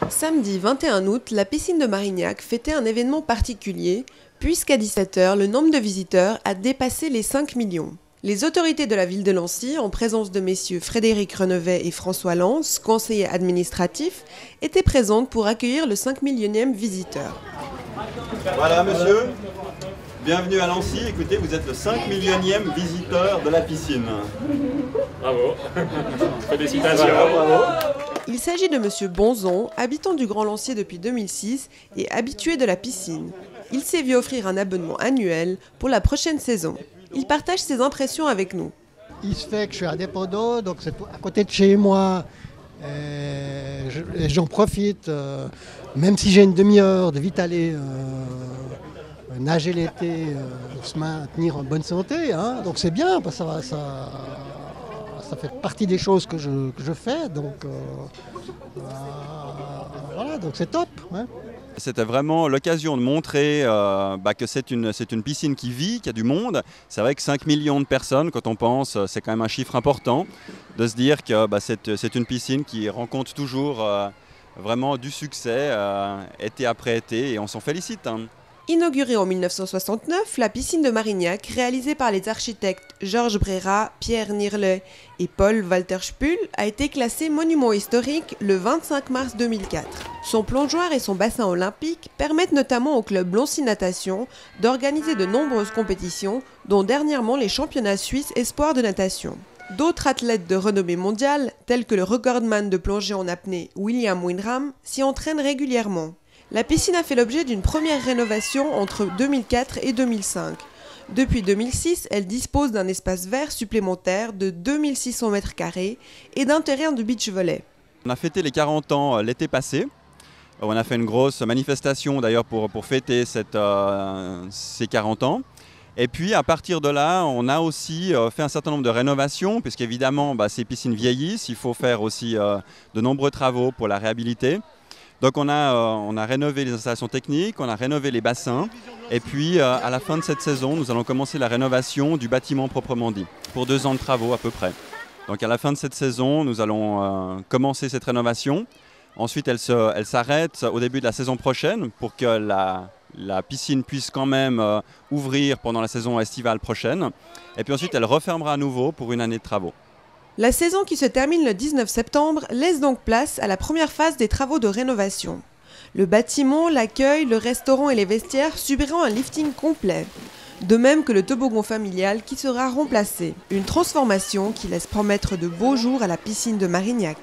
Samedi 21 août, la piscine de Marignac fêtait un événement particulier, puisqu'à 17h, le nombre de visiteurs a dépassé les 5 millions. Les autorités de la ville de Lancy, en présence de messieurs Frédéric Renevet et François Lance, conseillers administratifs, étaient présentes pour accueillir le 5 millionième visiteur. Voilà monsieur, bienvenue à Lancy. Écoutez, vous êtes le 5 millionième visiteur de la piscine. Bravo, félicitations. Bravo. Il s'agit de monsieur Bonzon, habitant du Grand Lancier depuis 2006 et habitué de la piscine. Il s'est vu offrir un abonnement annuel pour la prochaine saison. Il partage ses impressions avec nous. Il se fait que je suis indépendant, donc c'est à côté de chez moi. J'en profite, même si j'ai une demi-heure de vite aller nager l'été, pour se maintenir en bonne santé. Hein, donc c'est bien, parce que ça fait partie des choses que je fais. Donc voilà, donc c'est top. Hein. C'était vraiment l'occasion de montrer que c'est une piscine qui vit, qui a du monde. C'est vrai que 5 millions de personnes, quand on pense, c'est quand même un chiffre important. De se dire que c'est une piscine qui rencontre toujours vraiment du succès, été après été, et on s'en félicite. Hein. Inaugurée en 1969, la piscine de Marignac, réalisée par les architectes Georges Brera, Pierre Nirle et Paul Walter-Spuhl, a été classée monument historique le 25 mars 2004. Son plongeoir et son bassin olympique permettent notamment au club Lancy Natation d'organiser de nombreuses compétitions, dont dernièrement les championnats suisses espoirs de natation. D'autres athlètes de renommée mondiale, tels que le recordman de plongée en apnée William Windham, s'y entraînent régulièrement. La piscine a fait l'objet d'une première rénovation entre 2004 et 2005. Depuis 2006, elle dispose d'un espace vert supplémentaire de 2600 m² et d'un terrain de beach volley. On a fêté les 40 ans l'été passé. On a fait une grosse manifestation d'ailleurs pour fêter ces 40 ans. Et puis à partir de là, on a aussi fait un certain nombre de rénovations, puisqu'évidemment ces piscines vieillissent, il faut faire aussi de nombreux travaux pour la réhabiliter. Donc on a rénové les installations techniques, on a rénové les bassins, et puis à la fin de cette saison, nous allons commencer la rénovation du bâtiment proprement dit, pour 2 ans de travaux à peu près. Donc à la fin de cette saison, nous allons commencer cette rénovation. Ensuite, elle s'arrête au début de la saison prochaine pour que la piscine puisse quand même ouvrir pendant la saison estivale prochaine. Et puis ensuite, elle refermera à nouveau pour une année de travaux. La saison qui se termine le 19 septembre laisse donc place à la première phase des travaux de rénovation. Le bâtiment, l'accueil, le restaurant et les vestiaires subiront un lifting complet. De même que le toboggan familial qui sera remplacé. Une transformation qui laisse promettre de beaux jours à la piscine de Marignac.